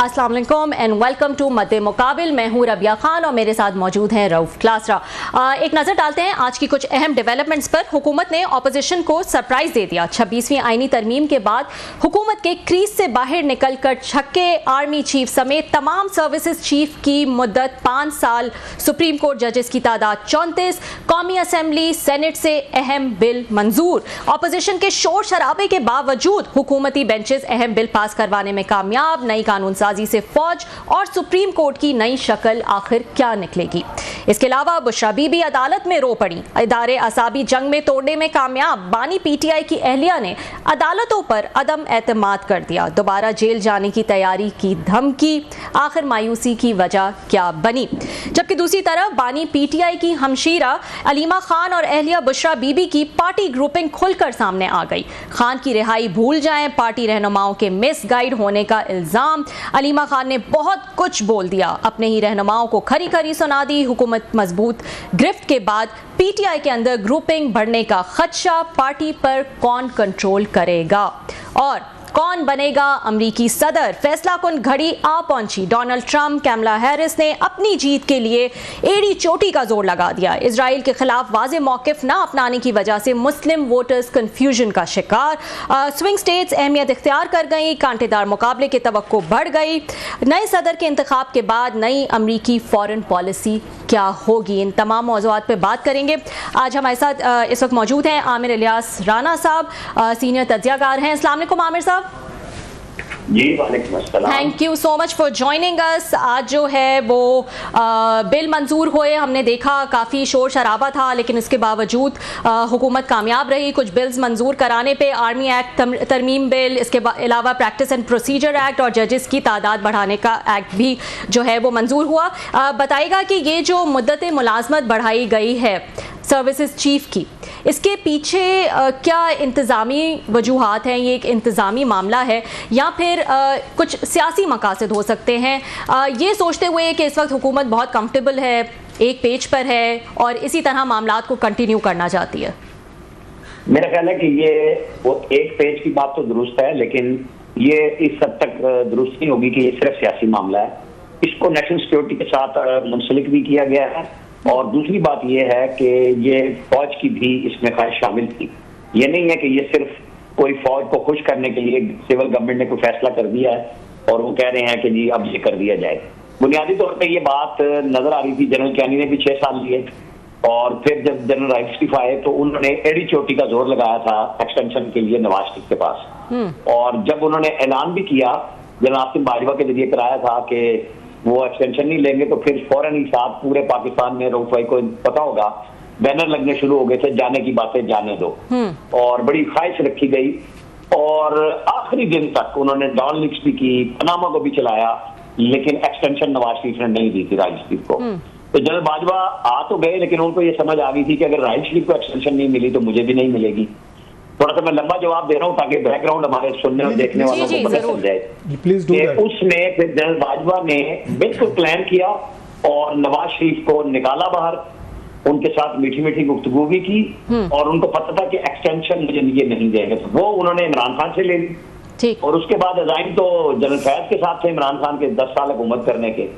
अस्सलाम वालेकुम and welcome to मद्दे मुकाबिल। मैं हूं रबिया खान और मेरे साथ मौजूद हैं रऊफ क्लासरा। एक नज़र डालते हैं आज की कुछ अहम डेवलपमेंट्स पर। हुकूमत ने ऑपोजिशन को सरप्राइज दे दिया। 26वीं आईनी तरमीम के बाद हुकूमत के क्रीज से बाहर निकलकर छक्के आर्मी चीफ समेत तमाम सर्विसेज चीफ की मुद्दत 5 साल, सुप्रीम कोर्ट जजेस की तादाद 34, कौमी असम्बली सेनेट से अहम बिल मंजूर। ऑपोजिशन के शोर शराबे के बावजूद हुकूमती बेंचेस अहम बिल पास करवाने में कामयाब। नई कानून साजी से फौज और सुप्रीम कोर्ट की नई शक्ल आखिर क्या निकलेगी। इसके अलावा बुशरा बीबी अदालत में रो पड़ी। इदारे असाबी जंग में तोड़ने में कामयाब। बानी पीटीआई की अहलिया ने अदालतों पर अदम एतमाद कर दिया। दोबारा जेल जाने की तैयारी की धमकी। आखिर मायूसी की वजह क्या बनी। जबकि दूसरी तरफ बानी पीटीआई की हमशीरा अलीमा खान और अहलिया बुशरा बीबी की पार्टी ग्रुपिंग खुलकर सामने आ गई। खान की रिहाई भूल जाएं, पार्टी रहनुमाओं के मिस गाइड होने का इल्जाम। अलीमा खान ने बहुत कुछ बोल दिया, अपने ही रहनुमाओं को खरी खरी सुना दी। हुकूमत मजबूत गिरफ्त के बाद पीटीआई के अंदर ग्रुपिंग बढ़ने का खदशा। पार्टी पर कौन कंट्रोल करेगा और कौन बनेगा अमरीकी सदर। फैसला कुन घड़ी आ पहुंची। डोनाल्ड ट्रंप, कैमला हैरिस ने अपनी जीत के लिए एड़ी चोटी का जोर लगा दिया। इजराइल के खिलाफ वाज़े मौक़िफ़ ना अपनाने की वजह से मुस्लिम वोटर्स कंफ्यूजन का शिकार। स्विंग स्टेट्स अहमियत इख्तियार कर गई। कांटेदार मुकाबले की तवक्को बढ़ गई। नए सदर के इंतखाब के बाद नई अमरीकी फॉरेन पॉलिसी क्या होगी। इन तमाम मौज़ूआत पर बात करेंगे। आज हमारे साथ इस वक्त मौजूद हैं आमिर इलियास राना साहब, सीनियर तज्ज़ियाकार हैं। अस्सलाम वालेकुम आमिर साहब। जी वालेकुम अस्सलाम। Thank you so much for joining us. आज जो है वो बिल मंजूर हुए। हमने देखा काफ़ी शोर शराबा था, लेकिन इसके बावजूद हुकूमत कामयाब रही कुछ बिल्स मंजूर कराने पे। आर्मी एक्ट तरमीम बिल, इसके अलावा प्रैक्टिस एंड प्रोसीजर एक्ट और जजेस की तादाद बढ़ाने का एक्ट भी जो है वो मंजूर हुआ। बताइएगा कि ये जो मुद्दत मुलाजमत बढ़ाई गई है सर्विसेज चीफ की, इसके पीछे क्या इंतज़ामी वजूहात हैं? ये एक इंतज़ामी मामला है या फिर कुछ सियासी मकासद हो सकते हैं, ये सोचते हुए कि इस वक्त हुकूमत बहुत कंफर्टेबल है, एक पेज पर है और इसी तरह मामलात को कंटिन्यू करना चाहती है? मेरा ख्याल है कि ये वो एक पेज की बात तो दुरुस्त है, लेकिन ये इस हद तक दुरुस्त नहीं होगी कि ये सिर्फ सियासी मामला है। इसको नेशनल सिक्योरिटी के साथ मुंसलिक भी किया गया है। और दूसरी बात यह है कि ये फौज की भी इसमें ख्वाहिश शामिल थी। ये नहीं है कि ये सिर्फ कोई फौज को खुश करने के लिए सिविल गवर्नमेंट ने कोई फैसला कर दिया है और वो कह रहे हैं कि जी अब ये कर दिया जाए। बुनियादी तौर पे ये बात नजर आ रही थी। जनरल कैनी ने भी 6 साल लिए और फिर जब जनरल राइट स्टीफ आए तो उन्होंने एड़ी चोटी का जोर लगाया था एक्सटेंशन के लिए नवाज शरीफ के पास। और जब उन्होंने ऐलान भी किया, जनरल आसिम बाजवा के जरिए कराया था कि वो एक्सटेंशन नहीं लेंगे, तो फिर फौरन ही साथ पूरे पाकिस्तान में रऊफ भाई को पता होगा बैनर लगने शुरू हो गए थे, जाने की बातें जाने दो। और बड़ी ख्वाहिश रखी गई और आखिरी दिन तक उन्होंने डॉन लीक्स भी की, पनामा को भी चलाया, लेकिन एक्सटेंशन नवाज शरीफ ने नहीं दी थी राइट शरीफ को। तो जनरल बाजवा आ तो गए, लेकिन उनको ये समझ आ गई थी कि अगर राइट शरीफ को एक्सटेंशन नहीं मिली तो मुझे भी नहीं मिलेगी। थोड़ा सा मैं लंबा जवाब दे रहा हूँ ताकि बैकग्राउंड हमारे सुनने और देखने वालों को पता चल जाए। उसमें फिर जनरल बाजवा ने बिल्कुल प्लान किया और नवाज शरीफ को निकाला बाहर, उनके साथ मीठी मीठी गुफ्तगू भी की और उनको पता था कि एक्सटेंशन मुझे ये नहीं देंगे, तो वो उन्होंने इमरान खान से ले ली। और उसके बाद अजाइम तो जनरल फैज के साथ थे इमरान खान के 10 साल हुकूमत करने के,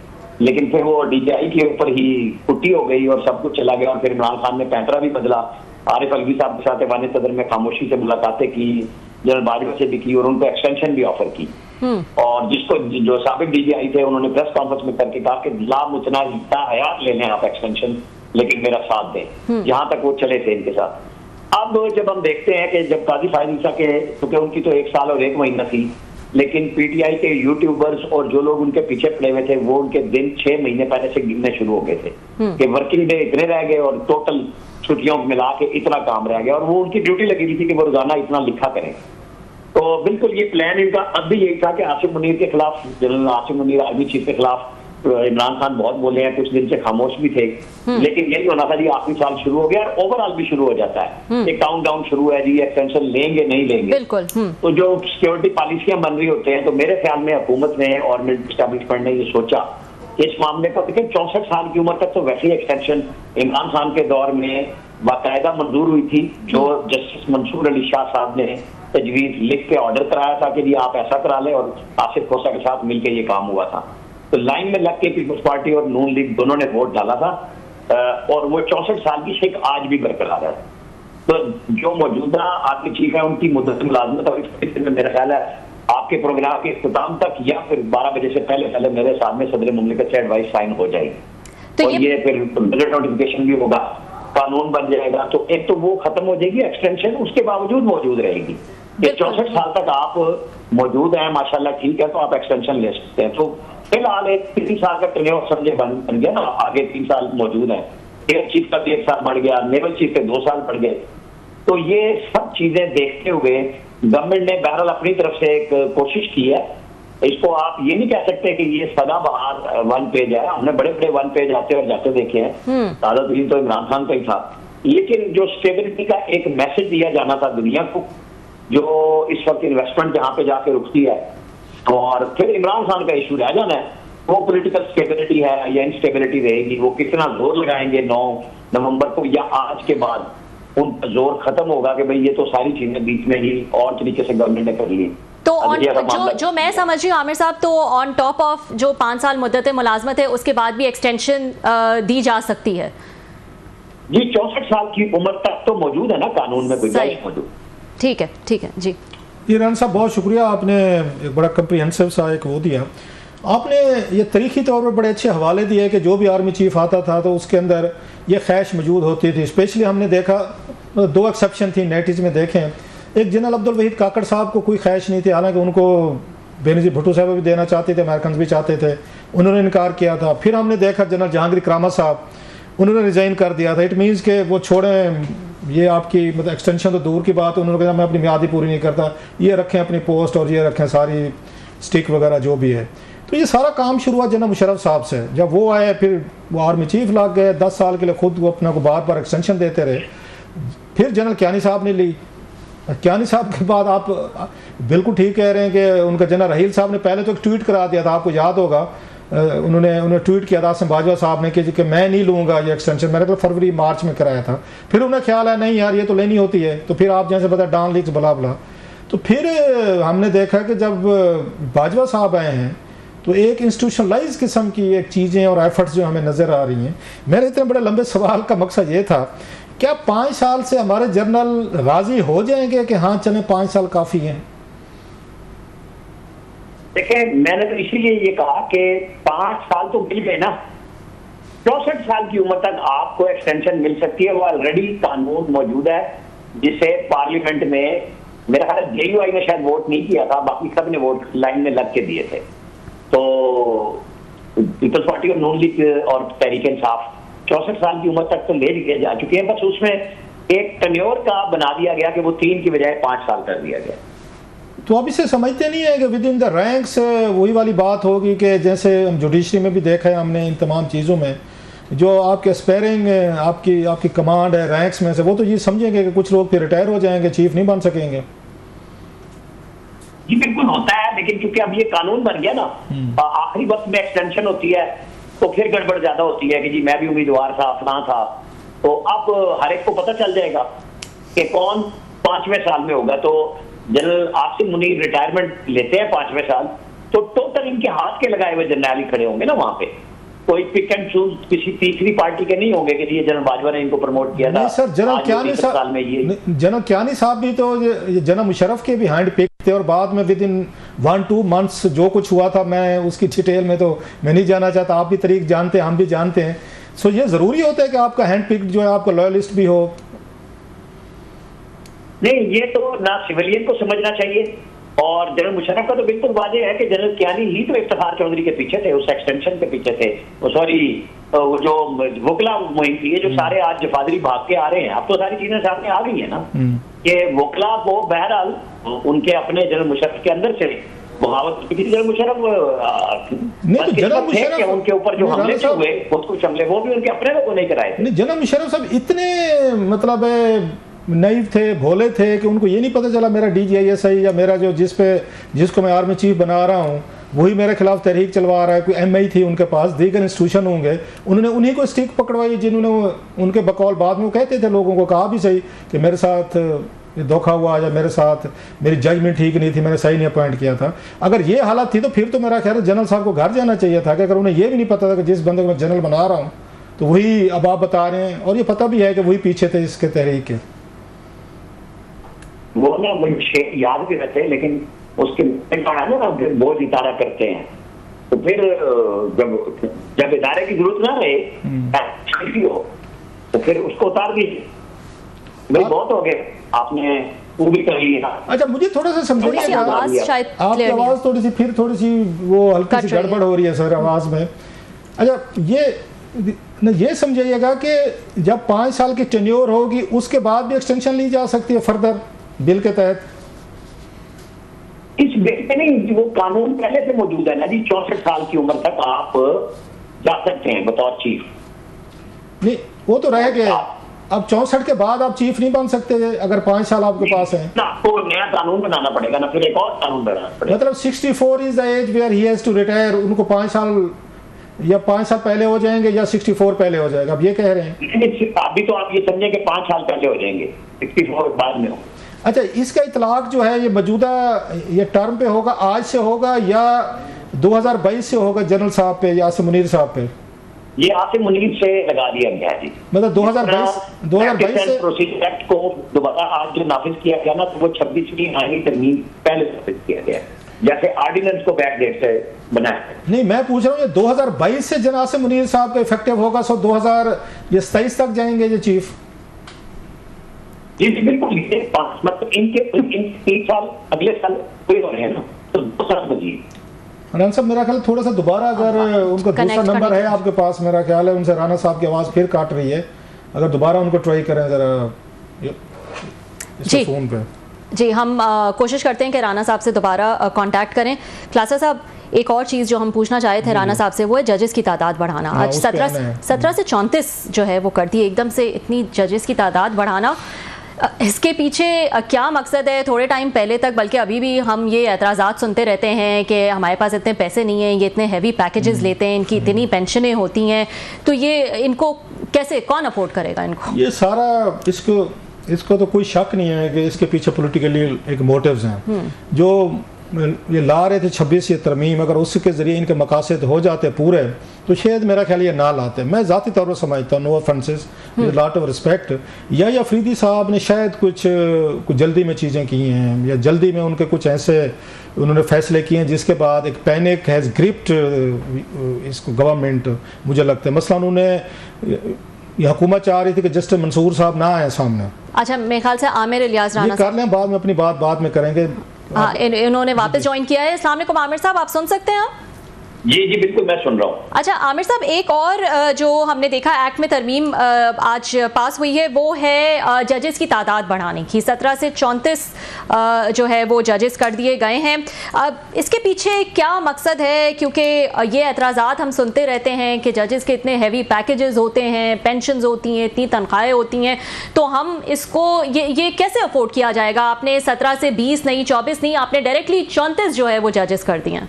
लेकिन फिर वो डीजीआई के ऊपर ही कुट्टी हो गई और सब कुछ चला गया। और फिर इमरान खान ने पैंतरा भी बदला। आरिफ अलवी साहब के साथ ऐवान सदर में खामोशी से मुलाकातें की, जनरल बाजवा से भी की और उनको एक्सटेंशन भी ऑफर की। और जिसको जो साबिक डीजीआई थे उन्होंने प्रेस कॉन्फ्रेंस में करके कहा कि लामुतना हयात ले लें आप एक्सटेंशन, लेकिन मेरा साथ दें। यहाँ तक वो चले थे इनके साथ। अब जब हम देखते हैं कि जब काजी फायद ईसा के, क्योंकि उनकी तो 1 साल और 1 महीना थी, लेकिन पीटीआई के यूट्यूबर्स और जो लोग उनके पीछे पड़े हुए थे वो उनके दिन 6 महीने पहले से गिनने शुरू हो गए थे कि वर्किंग डे इतने रह गए और टोटल छुट्टियों को मिला के इतना काम रह गया। और वो उनकी ड्यूटी लगी हुई थी कि वो रोजाना इतना लिखा करें। तो बिल्कुल ये प्लान इनका अब भी यही था कि आसिम मुनीर के खिलाफ, general Asim Munir army chief के खिलाफ इमरान खान बहुत बोले हैं, कुछ दिन से खामोश भी थे, लेकिन यही होना था जी आखिरी साल शुरू हो गया और ओवरऑल भी शुरू हो जाता है। एक काउंट डाउन शुरू है जी, एक्सटेंशन लेंगे नहीं लेंगे। बिल्कुल। तो जो सिक्योरिटी पॉलिसियां बन रही होते हैं, तो मेरे ख्याल में हुकूमत ने और मिलिट्री एस्टैब्लिशमेंट ने ये सोचा इस मामले को, देखिए 64 साल की उम्र तक तो वैसे ही एक्सटेंशन इमरान खान के दौर में बाकायदा मंजूर हुई थी, जो जस्टिस मंसूर अली शाह साहब ने तजवीज़ लिख के ऑर्डर कराया था कि जी आप ऐसा करा लें, और आसिफ खोसा के साथ मिलकर ये काम हुआ था। तो लाइन में लग के पीपल्स पार्टी और नून लीग दोनों ने वोट डाला था, और वो 64 साल की शेख आज भी बरकरार है। तो जो मौजूदा आर्मी चीफ है उनकी मुद्दत मुलाजमत और इस में मेरा ख्याल है आपके प्रोग्राम के इख्तिताम तक या फिर 12 बजे से पहले मेरे सामने सदर मुमलिकत से एडवाइस साइन हो जाएगी, तो ये फिर बजट नोटिफिकेशन भी होगा, कानून बन जाएगा। तो एक तो वो खत्म हो जाएगी एक्सटेंशन, उसके बावजूद मौजूद रहेगी। ये 64 साल तक आप मौजूद हैं माशाल्लाह, ठीक है, तो आप एक्सटेंशन ले सकते हैं। तो फिलहाल एक 3 साल का टेन्योर समझे बन गया ना, आगे 3 साल मौजूद है। एयर चीफ का भी 1 साल बढ़ गया, नेवल चीफ के 2 साल बढ़ गए। तो ये सब चीजें देखते हुए गवर्नमेंट ने बहरहाल अपनी तरफ से एक कोशिश की है। इसको आप ये नहीं कह सकते कि ये सदाबहार 1 पेज है, हमने बड़े बड़े 1 पेज आते और जाते देखे हैं, ताजा तरीन तो इमरान खान का ही था। लेकिन जो स्टेबिलिटी का एक मैसेज दिया जाना था दुनिया को, जो इस वक्त इन्वेस्टमेंट जहां पे जाके रुकती है, और फिर इमरान खान का इशू रह जाना है, वो पॉलिटिकल स्टेबिलिटी है या इनस्टेबिलिटी रहेगी, वो कितना जोर लगाएंगे 9 नवंबर को, या आज के बाद उनका जोर खत्म होगा कि भाई ये तो सारी चीजें बीच में ही और तरीके से गवर्नमेंट ने कर ली। तो जो मैं समझ रही हूँ आमिर साहब, तो ऑन टॉप ऑफ जो 5 साल मुद्दत मुलाजमत है उसके बाद भी एक्सटेंशन दी जा सकती है जी। 64 साल की उम्र तक तो मौजूद है ना कानून में, गुंजाइश मौजूद। ठीक है जी। ईरान साहब बहुत शुक्रिया, आपने एक बड़ा कम्प्रिहेंसिव सा एक वो दिया। आपने ये तरीक़ी तौर पर बड़े अच्छे हवाले दिए कि जो भी आर्मी चीफ आता था तो उसके अंदर ये ख्वाहिश मौजूद होती थी। स्पेशली हमने देखा, मतलब 2 एक्सेप्शन थी नेटिज में देखें। एक जनरल अब्दुल वहीद काकड़ साहब को कोई ख्वाहिश नहीं थी, हालांकि उनको बेनज़ीर भुट्टो साहब भी देना चाहते थे, अमेरिकन भी चाहते थे, उन्होंने इनकार किया था। फिर हमने देखा जनरल जहांगीर करामा साहब, उन्होंने रिज़ाइन कर दिया था। इट मीन्स के वो छोड़ें, ये आपकी मतलब एक्सटेंशन तो दूर की बात है, उन्होंने कहा मैं अपनी मियाद ही पूरी नहीं करता, ये रखें अपनी पोस्ट और ये रखें सारी स्टिक वगैरह जो भी है। तो ये सारा काम शुरू हुआ जनरल मुशर्रफ साहब से। जब वो आए फिर वो आर्मी चीफ लग गए, 10 साल के लिए खुद वो अपना को बार बार एक्सटेंशन देते रहे। फिर जनरल कियानी साहब ने ली। कियानी साहब के बाद आप बिल्कुल ठीक कह रहे हैं कि उनका जनरल रहील साहब ने पहले तो एक ट्वीट करा दिया था, आपको याद होगा, उन्होंने ट्वीट किया था आसिम बाजवा साहब ने कि मैं नहीं लूँगा ये एक्सटेंशन। मैंने तो फरवरी मार्च में कराया था। फिर उन्हें ख्याल है नहीं यार ये तो लेनी होती है, तो फिर आप जैसे पता डॉन लीक्स बला बला। तो फिर हमने देखा कि जब बाजवा साहब आए हैं तो एक इंस्टीट्यूशनलाइज किस्म की एक चीज़ें और एफर्ट्स जो हमें नज़र आ रही हैं। मेरे इतने बड़े लंबे सवाल का मकसद ये था, क्या 5 साल से हमारे जनरल राजी हो जाएंगे कि हाँ चलें 5 साल काफ़ी हैं? देखें, मैंने तो इसीलिए ये कहा कि 5 साल तो मिल गए ना। 64 साल की उम्र तक आपको एक्सटेंशन मिल सकती है, वो ऑलरेडी कानून मौजूद है, जिसे पार्लियामेंट में मेरा ख्याल है JUI ने शायद वोट नहीं किया था, बाकी सब ने वोट लाइन में लग के दिए थे। तो पीपल्स पार्टी और नून लीग और तहरीक इंसाफ 64 साल की उम्र तक तो ले लिए जा चुके हैं, बस उसमें एक टेन्योर का बना दिया गया कि वो 3 की बजाय 5 साल कर दिया गया। तो अब इसे समझते नहीं है कि विद इन द रैंक्स वही वाली बात होगी कि जैसे हम जुडिशरी में भी देखा है हमने, इन तमाम चीज़ों में जो आपके स्पेयरिंग आपकी कमांड है रैंक्स में से, वो तो ये समझेंगे कि कुछ लोग फिर रिटायर हो जाएंगे, चीफ नहीं बन सकेंगे। जी बिल्कुल होता है, लेकिन क्योंकि अब ये कानून बन गया ना, आखिरी वक्त में एक्सटेंशन होती है तो फिर गड़बड़ ज्यादा होती है कि जी मैं भी उम्मीदवार था, फलां था। तो अब हर एक को पता चल जाएगा कि कौन 5वें साल में होगा। तो जनरल आसिम मुनीर रिटायरमेंट लेते हैं 5वें साल, तो टोटल इनके हाथ के लगाए हुए जर्नैली खड़े होंगे ना वहां पे। कोई पिक एंड चूज किसी तीसरी पार्टी के नहीं होंगे कि ये जनरल बाजवा ने इनको प्रमोट किया था। सर जनरल कियानी साहब भी तो जनरल मुशर्रफ के भी हैंड पिक थे, और बाद में विद इन 1-2 मंथ्स जो कुछ हुआ था, मैं उसकी डिटेल में तो मैं नहीं जाना चाहता, आप भी तरीक जानते हैं, हम भी जानते हैं। सो ये जरूरी होता है कि आपका हैंड पिक जो है आपका लॉयलिस्ट भी हो। नहीं, ये तो ना सिविलियन को समझना चाहिए, और जनरल मुशर्रफ का तो बिल्कुल वाज़ेह है कि जनरल कियानी ही तो इफ्तिखार चौधरी के पीछे थे, उस एक्सटेंशन के पीछे थे। वो जो वकला मुहिम थी, ये जो सारे आज जफादरी भाग के आ रहे हैं, अब तो सारी चीजें सामने आ गई है ना कि वकला को बहरहाल उनके अपने जनरल मुशर्रफ के अंदर से बगावत की थी। जनरल मुशर्रफ उनके ऊपर जो हमले हुए कुछ हमले वो भी उनके अपने लोगों ने कराए थे। जनरल मुशर्रफ साहब इतने मतलब नईव थे, भोले थे कि उनको ये नहीं पता चला मेरा DGISI या मेरा जो जिसको मैं आर्मी चीफ बना रहा हूँ वही मेरे खिलाफ तहरीक चलवा रहा है। कोई MI थी उनके पास, दीगर इंस्टीट्यूशन होंगे, उन्होंने उन्हीं को स्टिक पकड़वाई जिन्होंने उनके बकौल बाद में कहते थे लोगों को, कहा भी सही कि मेरे साथ ये धोखा हुआ या मेरे साथ मेरी जजमेंट ठीक नहीं थी, मैंने सही नहीं अपॉइंट किया था। अगर ये हालत थी तो फिर तो मेरा ख्याल है जनरल साहब को घर जाना चाहिए था कि अगर उन्हें ये भी नहीं पता था कि जिस बंदे को मैं जनरल बना रहा हूँ तो वही अब आप बता रहे हैं, और ये पता भी है कि वही पीछे थे इसके तहरीक के। वो ना मुझे याद भी रहते हैं, लेकिन उसके ना बहुत इतारा करते हैं, तो फिर जब इदारे की जरूरत ना रहे हो तो फिर उसको उतार दीजिए। भाई बहुत हो गए, आपने वो भी कर लिया। अच्छा, मुझे थोड़ा सा समझाइएगा, आपकी आवाज थोड़ी सी फिर थोड़ी सी वो हल्की सी गड़बड़ हो रही है सर आवाज में। अच्छा, ये समझाइएगा कि जब 5 साल की टेन्योर होगी उसके बाद भी एक्सटेंशन ली जा सकती है फर्दर बिल के तहत? इस बिल में नहीं, वो कानून पहले से मौजूद है ना जी। 64 साल की उम्र तक आप जा सकते हैं बतौर चीफ। नहीं, वो तो रह गए। अब 64 के बाद आप चीफ नहीं बन सकते अगर 5 साल आपके पास है ना, आपको नया कानून बनाना पड़ेगा ना, फिर एक और कानून बनाना पड़ेगा। मतलब 64 is the age where he has to retire. उनको 5 साल या 5 साल पहले हो जाएंगे या 64 पहले हो जाएगा, अब ये कह रहे हैं? अभी तो आप ये समझे कि 5 साल पहले हो जाएंगे, 64 बाद में हो। अच्छा, इसका इतलाक जो है ये मौजूदा ये टर्म पे होगा, आज से होगा या 2022 से होगा जनरल साहब पे या आसिम मुनीर साहब पे? ये आसिम मुनीर से लगा दिया गया जी। मतलब 2022 से प्रोसीजर एक्ट को दोबारा आज जो नाफिज किया गया ना, तो वो 26वीं आईनी तरमीम पहले नाफिज किया गया, जैसे ऑर्डिनेंस को बैक डेट से बनाया। नहीं, मैं पूछ रहा हूँ ये 2022 से जनाब आसिम मुनीर साहब का इफेक्टिव होगा, सो 2023 तक जाएंगे ये चीफ? जी बिल्कुल, मतलब इनके 3 साल अगले साल पूरे हो रहे हैं ना, तो 2 साल बचिए। राना साहब, मेरा ख्याल थोड़ा सा दोबारा अगर उनका दूसरा नंबर है आपके पास, मेरा ख्याल है उनसे राना साहब की आवाज़ फिर काट रही है, अगर दोबारा उनको ट्राई करें ज़रा इस फोन पे। जी, हम कोशिश करते हैं कि राना साहब से दोबारा कांटेक्ट करें। क्लासा साहब, एक और चीज़ जो हम पूछना चाहे थे राना साहब से, वो है जजेस की तादाद बढ़ाना। आज 17 से 34 जो है वो कर दी, एकदम से इतनी जजेस की तादाद बढ़ाना, इसके पीछे क्या मकसद है? थोड़े टाइम पहले तक, बल्कि अभी भी हम ये एतराज़ात सुनते रहते हैं कि हमारे पास इतने पैसे नहीं हैं, ये इतने हैवी पैकेजेस लेते हैं, इनकी इतनी पेंशनें होती हैं, तो ये इनको कैसे, कौन अफोर्ड करेगा इनको? ये सारा इसको तो कोई शक नहीं है कि इसके पीछे पॉलिटिकली एक मोटिव्स हैं। जो ये ला रहे थे 26 ये तरमीम, अगर उसके ज़रिए इनके मकासद हो जाते पूरे तो शायद मेरा ख्याल ये ना लाते। मैं ज़ाती तौर पर समझता हूँ, no offences, with lot of respect, या अफरीदी साहब ने शायद कुछ जल्दी में चीज़ें की हैं, या जल्दी में उनके कुछ ऐसे उन्होंने फैसले किए हैं जिसके बाद एक पैनिक हैज़ ग्रिप्ड इसको गवर्नमेंट, मुझे लगता है। मसलन उन्हें ये हुकूमत चाह रही थी कि जस्टिस मंसूर साहब ना आए सामने। अच्छा, मेरे ख्याल से आमिर इलियास राना कर लें, बाद में अपनी बात बाद में करेंगे। हाँ, इन्होंने वापस ज्वाइन किया है। अस्सलाम वालेकुम आमिर साहब, आप सुन सकते हैं? जी बिल्कुल, मैं सुन रहा हूँ। अच्छा आमिर साहब, एक और जो हमने देखा एक्ट में तरमीम आज पास हुई है, वो है जजेस की तादाद बढ़ाने की। 17 से 34 जो है वो जजेस कर दिए गए हैं। अब इसके पीछे क्या मकसद है? क्योंकि ये एतराज़ात हम सुनते रहते हैं कि जजेस के इतने हैवी पैकेजेस होते हैं, पेंशन्स होती हैं, इतनी तनख्वाहें होती हैं, तो हम इसको ये कैसे अफोर्ड किया जाएगा? आपने 17 से 20 नहीं, 24 नहीं, आपने डायरेक्टली 34 जो है वो जजेस कर दिए हैं।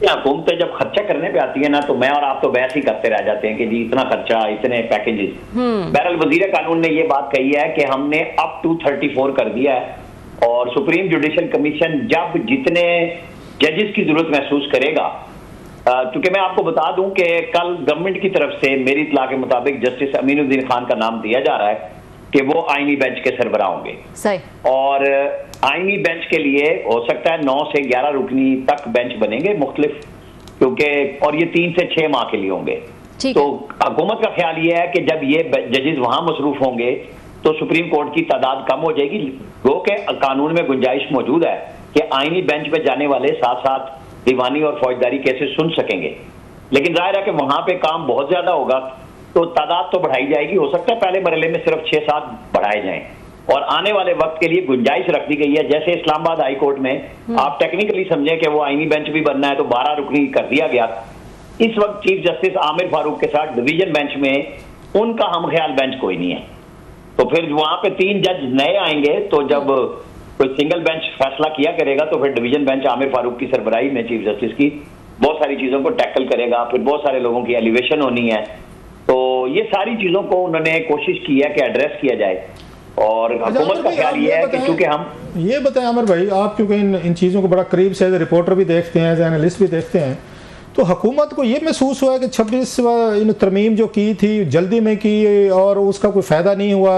हुकूमतें जब खर्चा करने पे आती है ना, तो मैं और आप तो बहस ही करते रह जाते हैं कि जी इतना खर्चा, इतने पैकेजेस। बहरहाल वजीर कानून ने ये बात कही है कि हमने अप टू 34 कर दिया है, और सुप्रीम जुडिशल कमीशन जब जितने जजेस की जरूरत महसूस करेगा, क्योंकि मैं आपको बता दूं कि कल गवर्नमेंट की तरफ से मेरी इत्तला के मुताबिक जस्टिस अमीनुद्दीन खान का नाम दिया जा रहा है कि वो आईनी बेंच के सरबराह होंगे। सही। और आईनी बेंच के लिए हो सकता है 9 से 11 रुकनी तक बेंच बनेंगे मुख्तलिफ, क्योंकि और ये 3 से 6 माह के लिए होंगे। तो हुकूमत का ख्याल ये है कि जब ये जजेस वहां मसरूफ होंगे तो सुप्रीम कोर्ट की तादाद कम हो जाएगी। गो के कानून में गुंजाइश मौजूद है कि आईनी बेंच पे जाने वाले साथ साथ दीवानी और फौजदारी केसेस सुन सकेंगे, लेकिन जाहिर है कि वहां पे काम बहुत ज्यादा होगा, तो तादाद तो बढ़ाई जाएगी। हो सकता है पहले मरहले में सिर्फ 6-7 बढ़ाए जाएं, और आने वाले वक्त के लिए गुंजाइश रख दी गई है। जैसे इस्लामाबाद हाई कोर्ट में आप टेक्निकली समझें कि वो आईनी बेंच भी बनना है, तो 12 रुकनी कर दिया गया। इस वक्त चीफ जस्टिस आमिर फारूक के साथ डिवीजन बेंच में उनका हम ख्याल बेंच कोई नहीं है, तो फिर वहां पे 3 जज नए आएंगे, तो जब कोई सिंगल बेंच फैसला किया करेगा तो फिर डिवीजन बेंच आमिर फारूक की सरबराही में चीफ जस्टिस की बहुत सारी चीजों को टैकल करेगा। फिर बहुत सारे लोगों की एलिवेशन होनी है, तो ये सारी चीजों को उन्होंने कोशिश की है कि एड्रेस किया जाए। और हुकूमत का ख्याल ये है कि क्योंकि हम ये बताएं आमिर भाई, आप क्योंकि इन चीज़ों को बड़ा करीब से रिपोर्टर भी देखते हैं, एनालिस्ट भी देखते हैं, तो हुकूमत को ये महसूस हुआ कि 26 इन तरमीम जो की थी जल्दी में की और उसका कोई फ़ायदा नहीं हुआ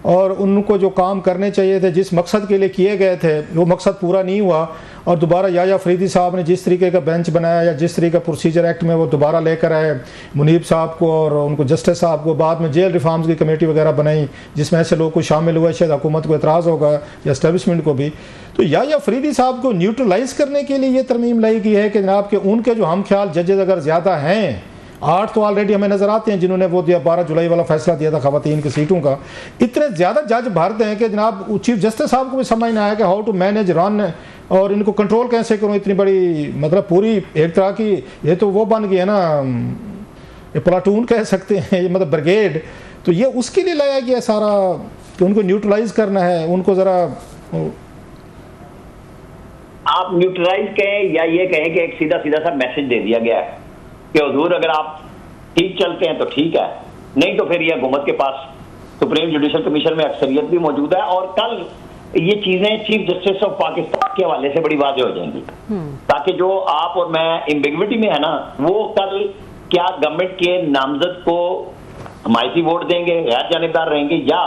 और उनको जो काम करने चाहिए थे, जिस मकसद के लिए किए गए थे, वो मकसद पूरा नहीं हुआ और दोबारा याया फरीदी साहब ने जिस तरीके का बेंच बनाया या जिस तरीके का प्रोसीजर एक्ट में वो दोबारा लेकर आए मुनीब साहब को और उनको जस्टिस साहब को, बाद में जेल रिफॉर्म्स की कमेटी वगैरह बनाई जिसमें ऐसे लोग को शामिल हुए, शायद हुकूमत को एतराज़ होगा या इस्टेब्लिशमेंट को भी। तो याया फरीदी साहब को न्यूट्रलाइज करने के लिए ये तरमीम लाई गई है कि जनाब के उनके जो हम ख्याल जजेज अगर ज़्यादा हैं, 8 तो ऑलरेडी हमें नजर आते हैं जिन्होंने वो दिया 12 जुलाई वाला फैसला दिया था खवातीन की सीटों का, इतने ज़्यादा जज भरते हैं कि जनाब चीफ जस्टिस साहब को भी समझ नहीं आया कि हाउ टू मैनेज रन और इनको कंट्रोल कैसे करूँ। इतनी बड़ी मतलब पूरी एक तरह की ये तो वो बन गई है ना, ये प्लाटून कह सकते हैं, ये मतलब ब्रिगेड, तो ये उसके लिए लाया गया सारा कि उनको न्यूट्रलाइज करना है, उनको ज़रा आप न्यूट्रलाइज कहें या ये कहें कि एक सीधा सीधा सा मैसेज दे दिया गया है कि हुजूर अगर आप ठीक चलते हैं तो ठीक है, नहीं तो फिर ये हुकूमत के पास सुप्रीम जुडिशल कमीशन में अक्सरियत भी मौजूद है और कल ये चीजें चीफ जस्टिस ऑफ पाकिस्तान के हवाले से बड़ी वाज़ेह हो जाएंगी, ताकि जो आप और मैं एम्बिग्विटी में है ना, वो कल क्या गवर्नमेंट के नामजद को हमायती वोट देंगे, गैर जानिबदार रहेंगे, या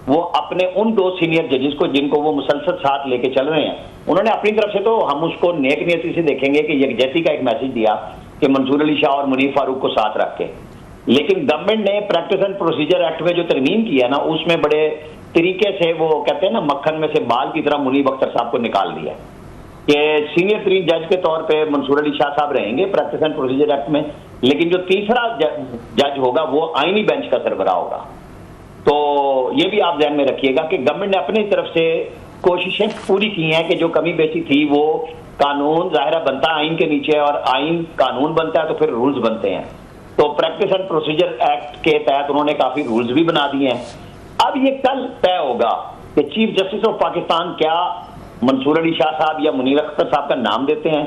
वो अपने उन 2 सीनियर जजेस को जिनको वो मुसलसल साथ लेके चल रहे हैं, उन्होंने अपनी तरफ से तो हम उसको नेक नियति से देखेंगे कि यकजहती का एक मैसेज दिया कि मंसूर अली शाह और मुनीर फारूक को साथ रख के, लेकिन गवर्नमेंट ने प्रैक्टिस एंड प्रोसीजर एक्ट में जो तरमीम की है ना, उसमें बड़े तरीके से वो कहते हैं ना मक्खन में से बाल की तरह मुनीब अख्तर साहब को निकाल दिया कि सीनियर तरीन जज के तौर पे मंसूर अली शाह साहब रहेंगे प्रैक्टिस एंड प्रोसीजर एक्ट में, लेकिन जो तीसरा जज होगा वो आईनी बेंच का सरबराह होगा। तो ये भी आप ध्यान में रखिएगा कि गवर्नमेंट ने अपनी तरफ से कोशिशें पूरी की हैं कि जो कमी बेची थी वो कानून ज़ाहिर बनता है आइन के नीचे और आइन कानून बनता है तो फिर रूल्स बनते हैं, तो प्रैक्टिस एंड प्रोसीजर एक्ट के तहत उन्होंने काफी रूल्स भी बना दिए हैं। अब ये कल तय होगा कि चीफ जस्टिस ऑफ पाकिस्तान क्या मंसूर अली शाह साहब या मुनीर अख्तर साहब का नाम देते हैं,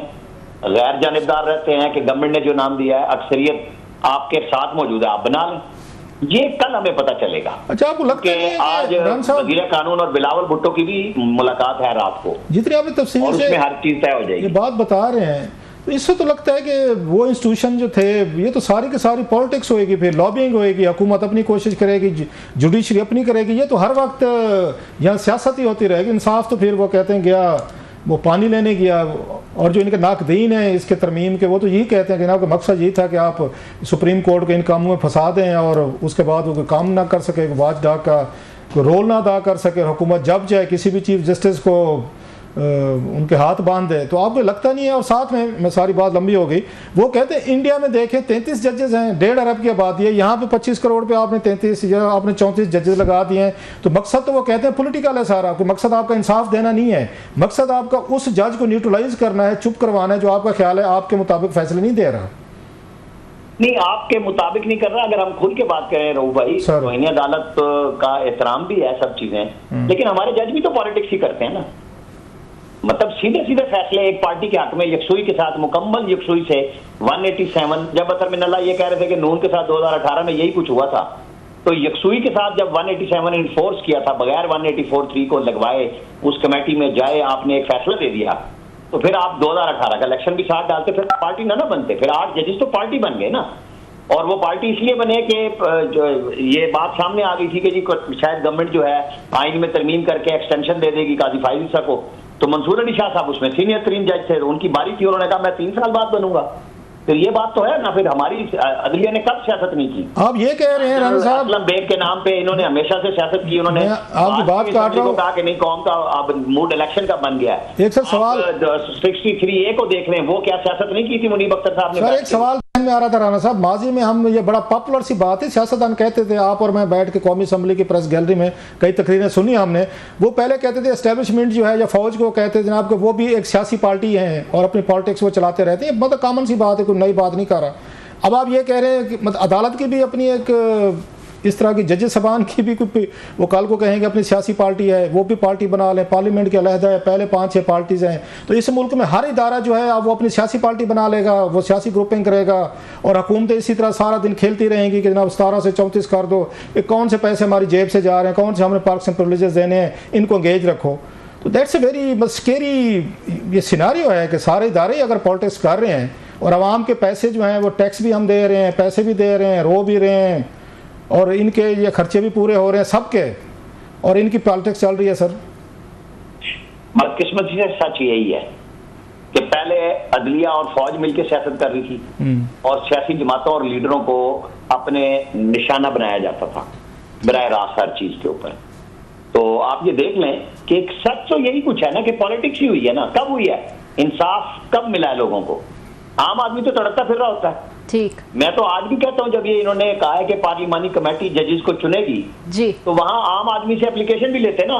गैर जानिबदार रहते हैं कि गवर्नमेंट ने जो नाम दिया है अक्सरियत आपके साथ मौजूद है, आप बना लें, ये कल हमें पता चलेगा। अच्छा, आपको लगता है कि आज वज़ीर कानून और बिलावल भुट्टो की भी मुलाकात है रात को, जितनी आपने तफसील से उसमें हर चीज तय हो जाएगी, ये बात बता रहे हैं, तो इससे तो लगता है कि वो इंस्टीट्यूशन जो थे ये तो सारी की सारी पॉलिटिक्स होएगी, फिर लॉबिंग होएगी, हुकूमत अपनी कोशिश करेगी, जुडिशरी अपनी करेगी, ये तो हर वक्त यहाँ सियासत ही होती रहेगी। इंसाफ तो फिर वो कहते हैं गया वो पानी लेने गया, और जो इनके नाकदीन है इसके तरमीम के वो तो यही कहते हैं कि ना मकसद यही था कि आप सुप्रीम कोर्ट के इन कामों में फंसा दें और उसके बाद वो कोई काम ना कर सके, वाच डाक का कोई रोल ना अदा कर सके, हुकूमत जब चाहे किसी भी चीफ जस्टिस को उनके हाथ बांध दे। तो आपको लगता नहीं है, और साथ में मैं सारी बात लंबी हो गई, वो कहते हैं इंडिया में देखें 33 जजेस हैं, 1.5 अरब की आबादी है, यहाँ पे 25 करोड़ पे आपने 33 या आपने 34 जजेस लगा दिए हैं, तो मकसद तो वो कहते हैं पॉलिटिकल है सारा, आपको मकसद आपका इंसाफ देना नहीं है, मकसद आपका उस जज को न्यूट्रलाइज करना है, चुप करवाना है जो आपका ख्याल है आपके मुताबिक फैसले नहीं दे रहा। नहीं, आपके मुताबिक नहीं कर रहा। अगर हम खुल के बात करें रहू भाई, रोहिणी अदालत का एहतराम भी है, सब चीजें, लेकिन हमारे जज भी तो पॉलिटिक्स ही करते हैं ना, मतलब सीधे सीधे फैसले एक पार्टी के हक में यकसुई के साथ, मुकम्मल यकसुई से 187, जब अतर मिनल्ला ये कह रहे थे कि नून के साथ 2018 में यही कुछ हुआ था, तो यकसुई के साथ जब 187 इन्फोर्स किया था बगैर 184(3) को लगवाए, उस कमेटी में जाए, आपने एक फैसला दे दिया, तो फिर आप 2018 का इलेक्शन भी साथ डालते, फिर पार्टी ना बनते, फिर 8 जजेस तो पार्टी बन गए ना। और वो पार्टी इसलिए बने कि ये बात सामने आ गई थी कि जी शायद गवर्नमेंट जो है आइन में तरमीम करके एक्सटेंशन दे देगी काजी फाइज ईसा को, तो मंसूर अली शाह साहब उसमें सीनियर तरीन जज थे, उनकी बारी थी, उन्होंने कहा मैं 3 साल बाद बनूंगा। फिर ये बात तो है ना, फिर हमारी अदलिया ने कब सियासत नहीं की। आप ये कह रहे हैं राना साहब, असलम बेग के नाम पे इन्होंने हमेशा से सियासत की, उन्होंने आपकी बात काट रहा हूं, कहा कि नहीं कौम का अब मूड इलेक्शन का बन गया है। एक सवाल 63A को देख रहे हैं, वो क्या सियासत नहीं की थी मुनीब अख्तर साहब ने। एक सवाल में आ रहा था राना साहब, माजी में हम ये बड़ा पॉपुलर सी बात है, सियासतदान कहते थे, आप और मैं बैठ के कौमी असम्बली की प्रेस गैलरी में कई तकरीरें सुनी हमने, वो पहले कहते थे एस्टेब्लिशमेंट जो है या फौज को कहते थे जनाब कि वो भी एक सियासी पार्टी है और अपनी पॉलिटिक्स वो चलाते रहते हैं, मतलब कॉमन सी बात है, कोई नई बात नहीं कर रहा। अब आप ये कह रहे हैं कि मतलब अदालत की भी अपनी एक इस तरह की जजेस सबान की भी कोई, वो कल को कहेंगे अपनी सियासी पार्टी है वो भी पार्टी बना लें, पार्लियामेंट के अलहदा है, पहले 5-6 पार्टीज़ हैं, तो इस मुल्क में हर इदारा जो है वो अपनी सियासी पार्टी बना लेगा, वो सियासी ग्रुपिंग करेगा और हुकूमतें इसी तरह सारा दिन खेलती रहेंगी कि जनाब 17 से 34 कर दो, कौन से पैसे हमारी जेब से जा रहे हैं, कौन से हमने पार्क्स एंड प्रिविलेजेस देने हैं, इनको एंगेज रखो। तो दैट्स ए वेरी स्केरी ये सिनारियो है कि सारे इदारे अगर पॉलिटिक्स कर रहे हैं और आवाम के पैसे जो हैं वो टैक्स भी हम दे रहे हैं, पैसे भी दे रहे हैं, रो भी रहे हैं और इनके ये खर्चे भी पूरे हो रहे हैं सबके, और इनकी पॉलिटिक्स चल रही है सर। बदकिस्मती से सच यही है कि पहले अदलिया और फौज मिलकर सियासत कर रही थी और सियासी जमातों और लीडरों को अपने निशाना बनाया जाता था बराह रास्त हर चीज के ऊपर। तो आप ये देख लें कि एक सच तो यही कुछ है ना कि पॉलिटिक्स ही हुई है ना। कब हुई है? इंसाफ कब मिला है लोगों को? आम आदमी तो तड़पता फिर रहा होता है। ठीक, मैं तो आज भी कहता हूं जब ये इन्होंने कहा है कि पार्लिमानी कमेटी जजेस को चुनेगी जी, तो वहां आम आदमी से एप्लीकेशन भी लेते ना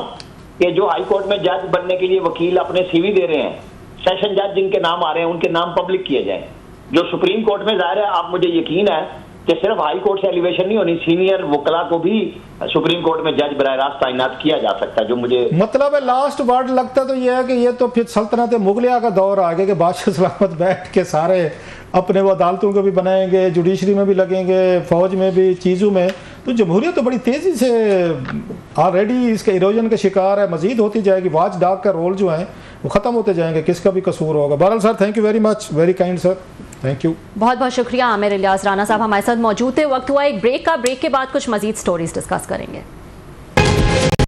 कि जो हाई कोर्ट में जज बनने के लिए वकील अपने सीवी दे रहे हैं, सेशन जज जिनके नाम आ रहे हैं उनके नाम पब्लिक किए जाए। जो सुप्रीम कोर्ट में जाहिर है, आप मुझे यकीन है कि सिर्फ हाई कोर्ट से एलिवेशन नहीं होनी, सीनियर वकला को भी सुप्रीम कोर्ट में जज बराह रास्त तैनात किया जा सकता है। जो मुझे मतलब है लास्ट वर्ड लगता तो ये है कि ये तो फिर सल्तनत मुगलिया का दौर आ गया कि बादशाह सलामत बैठ के सारे अपने वो अदालतों को भी बनाएंगे, जुडिशरी में भी लगेंगे, फौज में भी, चीज़ों में। तो जमहूरियत तो बड़ी तेज़ी से ऑलरेडी इसके इरोजन का शिकार है, मजीद होती जाएगी। वाच डाक का रोल जो है वो ख़त्म होते जाएंगे, किसका भी कसूर होगा। बहरहाल sir, thank you very much, very kind sir, thank you. बहुत बहुत शुक्रिया। आमिर इलियास राना साहब हमारे साथ मौजूद थे। वक्त हुआ एक ब्रेक का, ब्रेक के बाद कुछ मजीद स्टोरीज डिस्कस करेंगे।